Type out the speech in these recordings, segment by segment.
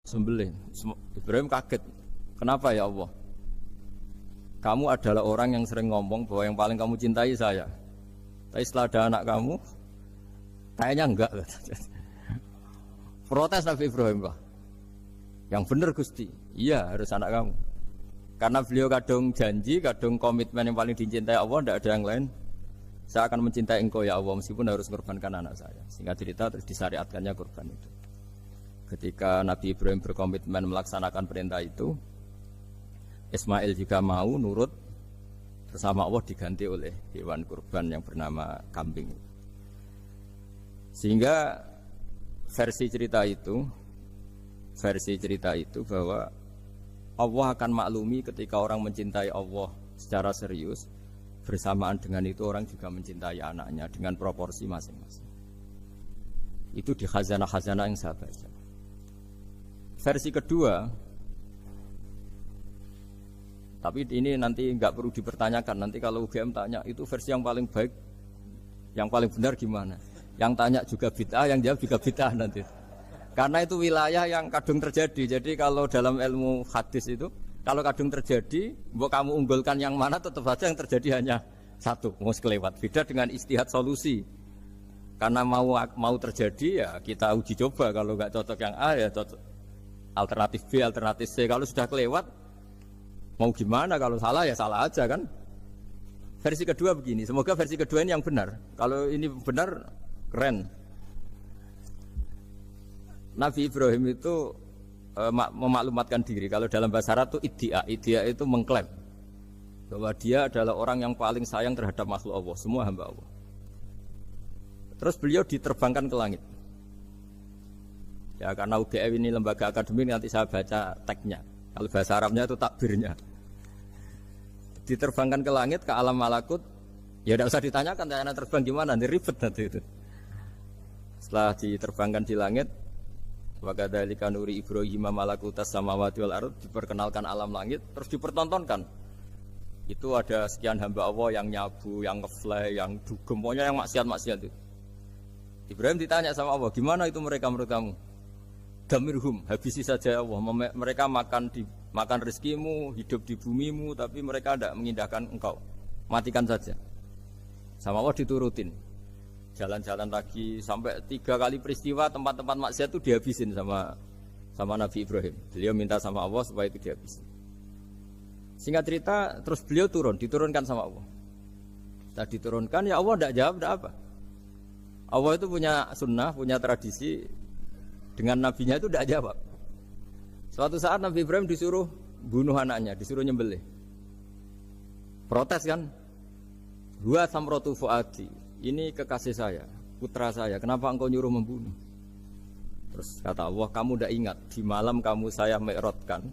sembelih. Ibrahim kaget. Kenapa ya Allah? Kamu adalah orang yang sering ngomong bahwa yang paling kamu cintai saya. Tapi setelah ada anak kamu, kayaknya enggak. Protes Nabi Ibrahim, Pak. Yang benar Gusti, iya harus anak kamu. Karena beliau kadung janji, kadung komitmen yang paling dicintai Allah, tidak ada yang lain. Saya akan mencintai engkau ya Allah, meskipun harus mengorbankan anak saya. Sehingga cerita terus disyariatkannya korban itu. Ketika Nabi Ibrahim berkomitmen melaksanakan perintah itu, Ismail juga mau nurut, bersama Allah diganti oleh hewan kurban yang bernama kambing. Sehingga versi cerita itu bahwa Allah akan maklumi ketika orang mencintai Allah secara serius, bersamaan dengan itu orang juga mencintai anaknya dengan proporsi masing-masing. Itu di khazanah-khazanah yang saya baca. Versi kedua, tapi ini nanti nggak perlu dipertanyakan. Nanti kalau UGM tanya, itu versi yang paling baik, yang paling benar gimana? Yang tanya juga bid'ah, yang jawab juga bid'ah nanti. Karena itu wilayah yang kadung terjadi. Jadi kalau dalam ilmu hadis itu, kalau kadung terjadi, mbok kamu unggulkan yang mana, tetap saja yang terjadi hanya satu, mau kelewat. Beda dengan istihad solusi. Karena mau terjadi ya kita uji coba. Kalau nggak cocok yang A ya cocok alternatif B, alternatif C. Kalau sudah kelewat, mau gimana? Kalau salah ya salah aja kan. Versi kedua begini. Semoga versi kedua ini yang benar. Kalau ini benar, keren. Nabi Ibrahim itu memaklumatkan diri. Kalau dalam bahasa Arab itu iddia itu mengklaim bahwa dia adalah orang yang paling sayang terhadap makhluk Allah, semua hamba Allah. Terus beliau diterbangkan ke langit. Ya karena UGM ini lembaga akademik, nanti saya baca teksnya. Kalau bahasa Arabnya itu takbirnya. Diterbangkan ke langit, ke alam malakut. Ya tidak usah ditanyakan cara terbang gimana, nanti ribet nanti itu. Setelah diterbangkan di langit, wa kadzalika nuri Ibrahim malakutas samawati wal ardh, diperkenalkan alam langit, terus dipertontonkan. Itu ada sekian hamba Allah yang nyabu, yang ngefly, yang dugem, pokoknya yang maksiat-maksiat itu. Ibrahim ditanya sama Allah, gimana itu mereka menurut kamu? Damirhum, habisi saja Allah. Mereka makan rezekimu, hidup di bumimu, tapi mereka tidak mengindahkan engkau. Matikan saja. Sama Allah diturutin. Jalan-jalan lagi sampai 3 kali peristiwa tempat-tempat maksiat itu dihabisin sama Nabi Ibrahim. Beliau minta sama Allah supaya itu dihabisin. Singkat cerita, terus beliau diturunkan sama Allah. Setelah diturunkan, ya Allah tidak jawab, tidak apa. Allah itu punya sunnah, punya tradisi. Dengan nabinya itu tidak jawab. Suatu saat Nabi Ibrahim disuruh bunuh anaknya, disuruh nyembelih. Protes kan? Huwa samratu fuadi. Ini kekasih saya, putra saya. Kenapa engkau nyuruh membunuh? Terus kata Allah, kamu tidak ingat di malam kamu saya mi'rajkan,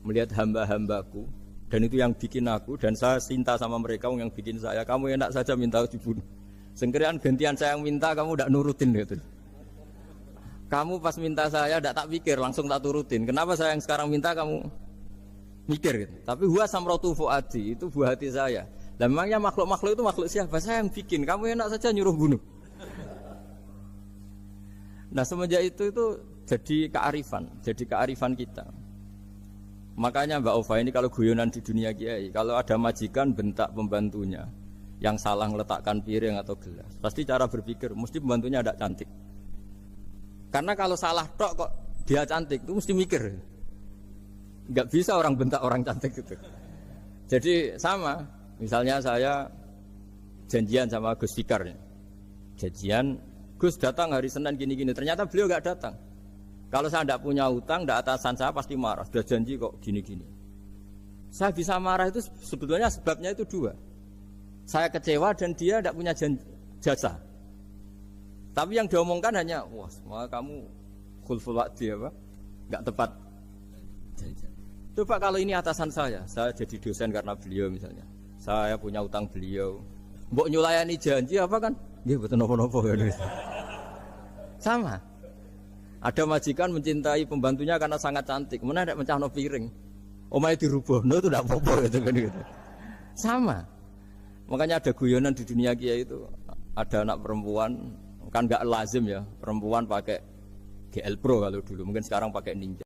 melihat hamba-hambaku, dan itu yang bikin aku, dan saya cinta sama mereka yang bikin saya. Kamu enak saja minta dibunuh. Sengkirian gantian saya yang minta, kamu tidak nurutin gitu. Kamu pas minta saya tidak tak pikir, langsung tak turutin. Kenapa saya yang sekarang minta kamu mikir gitu. Tapi huwa samratu fuadi, itu buah hati saya. Dan memangnya makhluk-makhluk itu makhluk siapa? Saya yang bikin. Kamu enak saja nyuruh bunuh. Nah semenjak itu jadi kearifan kita. Makanya Mbak Ova ini kalau guyonan di dunia kiai, kalau ada majikan bentak pembantunya yang salah meletakkan piring atau gelas, pasti cara berpikir mesti pembantunya ada cantik. Karena kalau salah tok kok dia cantik, itu mesti mikir. Enggak bisa orang bentak orang cantik gitu. Jadi sama, misalnya saya janjian sama Gus Fikar. Janjian, Gus datang hari Senin gini-gini, ternyata beliau enggak datang. Kalau saya enggak punya utang, enggak atasan saya pasti marah. Sudah janji kok gini-gini. Saya bisa marah itu sebetulnya sebabnya itu 2. Saya kecewa dan dia enggak punya jasa. Tapi yang diomongkan hanya, wah, semua kamu khulful wa'di apa? Enggak tepat. Coba kalau ini atasan saya jadi dosen karena beliau misalnya. Saya punya utang beliau. Mbok nyulayani janji apa kan? Nggih mboten napa-napa ya. Sama. Ada majikan mencintai pembantunya karena sangat cantik. Mana ndak mencahno piring. Omahe dirubuhno itu ndak apa-apa gitu kan gitu. Sama. Makanya ada guyonan di dunia kiai itu, ada anak perempuan kan nggak lazim ya perempuan pakai GL Pro kalau dulu, mungkin sekarang pakai Ninja.